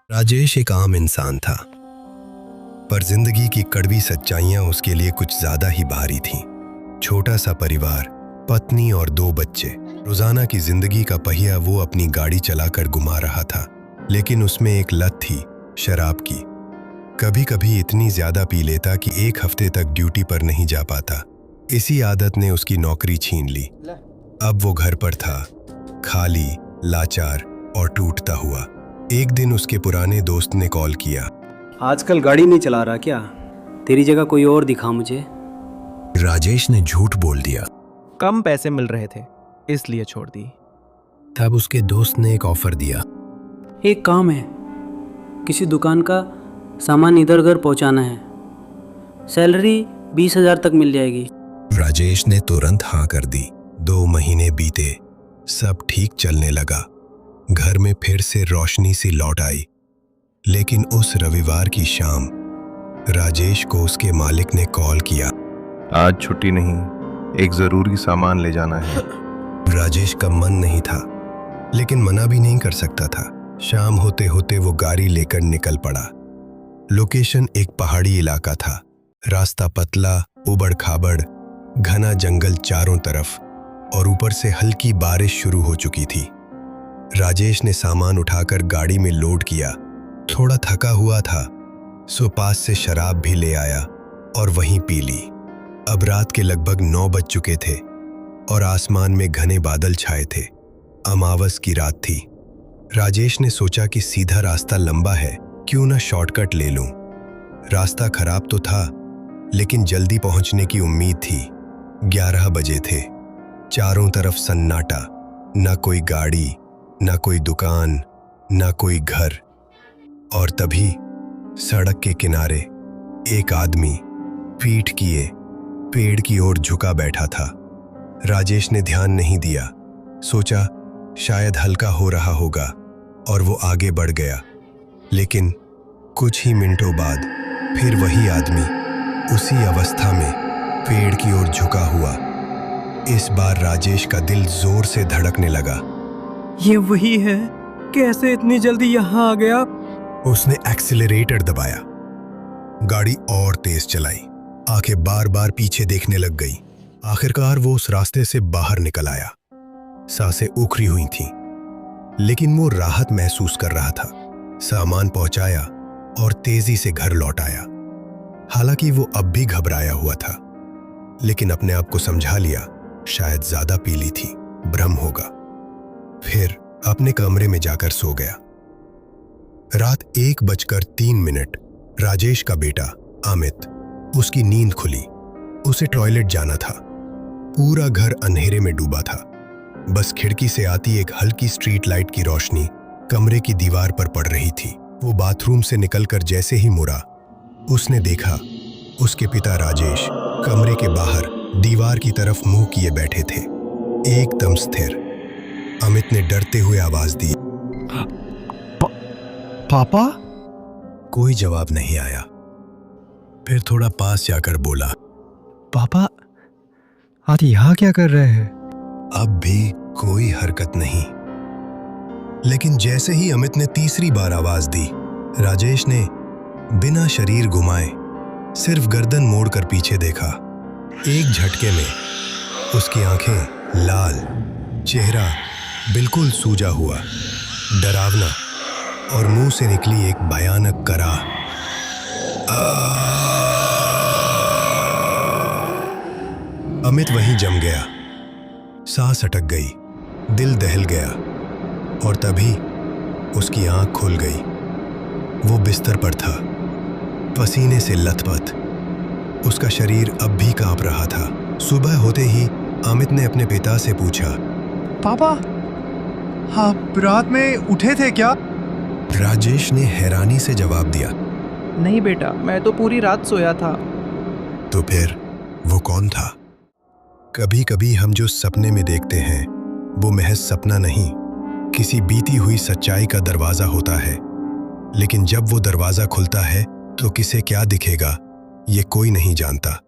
राजेश एक आम इंसान था, पर जिंदगी की कड़वी सच्चाइयां उसके लिए कुछ ज्यादा ही भारी थीं। छोटा सा परिवार, पत्नी और 2 बच्चे। रोजाना की जिंदगी का पहिया वो अपनी गाड़ी चलाकर घुमा रहा था, लेकिन उसमें एक लत थी, शराब की। कभी कभी इतनी ज्यादा पी लेता कि 1 हफ्ते तक ड्यूटी पर नहीं जा पाता। इसी आदत ने उसकी नौकरी छीन ली। अब वो घर पर था, खाली, लाचार और टूटता हुआ। एक दिन उसके पुराने दोस्त ने कॉल किया। आजकल गाड़ी नहीं चला रहा क्या? तेरी जगह कोई और दिखा मुझे। राजेश ने झूठ बोल दिया। कम पैसे मिल रहे थे इसलिए छोड़ दी। तब उसके दोस्त ने एक ऑफर दिया। एक काम है, किसी दुकान का सामान इधर घर पहुंचाना है, सैलरी 20,000 तक मिल जाएगी। राजेश ने तुरंत हाँ कर दी। 2 महीने बीते, सब ठीक चलने लगा। घर में फिर से रोशनी सी लौट आई। लेकिन उस रविवार की शाम राजेश को उसके मालिक ने कॉल किया। आज छुट्टी नहीं, एक जरूरी सामान ले जाना है। राजेश का मन नहीं था, लेकिन मना भी नहीं कर सकता था। शाम होते होते वो गाड़ी लेकर निकल पड़ा। लोकेशन एक पहाड़ी इलाका था। रास्ता पतला, उबड़ खाबड़, घना जंगल चारों तरफ, और ऊपर से हल्की बारिश शुरू हो चुकी थी। राजेश ने सामान उठाकर गाड़ी में लोड किया। थोड़ा थका हुआ था, सो पास से शराब भी ले आया और वहीं पी ली। अब रात के लगभग 9 बज चुके थे और आसमान में घने बादल छाए थे। अमावस की रात थी। राजेश ने सोचा कि सीधा रास्ता लंबा है, क्यों ना शॉर्टकट ले लूं। रास्ता खराब तो था, लेकिन जल्दी पहुंचने की उम्मीद थी। 11 बजे थे। चारों तरफ सन्नाटा, ना कोई गाड़ी, ना कोई दुकान, ना कोई घर। और तभी सड़क के किनारे एक आदमी पीठ किए पेड़ की ओर झुका बैठा था। राजेश ने ध्यान नहीं दिया, सोचा शायद हल्का हो रहा होगा, और वो आगे बढ़ गया। लेकिन कुछ ही मिनटों बाद फिर वही आदमी उसी अवस्था में पेड़ की ओर झुका हुआ। इस बार राजेश का दिल जोर से धड़कने लगा। ये वही है? कैसे इतनी जल्दी यहाँ आ गया? उसने एक्सीलरेटर दबाया, गाड़ी और तेज चलाई, आंखें बार बार पीछे देखने लग गई। आखिरकार वो उस रास्ते से बाहर निकल आया। सांसें उखड़ी हुई थीं, लेकिन वो राहत महसूस कर रहा था। सामान पहुंचाया और तेजी से घर लौट आया। हालांकि वो अब भी घबराया हुआ था, लेकिन अपने आप को समझा लिया, शायद ज्यादा पी ली थी, भ्रम होगा। फिर अपने कमरे में जाकर सो गया। रात 1:03। राजेश का बेटा अमित, उसकी नींद खुली। उसे टॉयलेट जाना था। पूरा घर अंधेरे में डूबा था। बस खिड़की से आती एक हल्की स्ट्रीट लाइट की रोशनी कमरे की दीवार पर पड़ रही थी। वो बाथरूम से निकलकर जैसे ही मुड़ा, उसने देखा उसके पिता राजेश कमरे के बाहर दीवार की तरफ मुंह किए बैठे थे, एकदम स्थिर। अमित ने डरते हुए आवाज दी, पापा? कोई जवाब नहीं आया। फिर थोड़ा पास जाकर बोला, पापा आज यहाँ क्या कर रहे हैं? अब भी कोई हरकत नहीं। लेकिन जैसे ही अमित ने तीसरी बार आवाज दी, राजेश ने बिना शरीर घुमाए सिर्फ गर्दन मोड़कर पीछे देखा। एक झटके में उसकी आंखें लाल, चेहरा बिल्कुल सूजा हुआ, डरावना, और मुंह से निकली एक भयानक कराह। अमित वहीं जम गया। सांस अटक गई, दिल दहल गया, और तभी उसकी आंख खुल गई। वो बिस्तर पर था, पसीने से लथपथ। उसका शरीर अब भी कांप रहा था। सुबह होते ही अमित ने अपने पिता से पूछा, पापा, आप रात में उठे थे क्या? राजेश ने हैरानी से जवाब दिया, नहीं बेटा, मैं तो पूरी रात सोया था। तो फिर वो कौन था? कभी कभी हम जो सपने में देखते हैं वो महज सपना नहीं, किसी बीती हुई सच्चाई का दरवाजा होता है। लेकिन जब वो दरवाजा खुलता है तो किसे क्या दिखेगा, ये कोई नहीं जानता।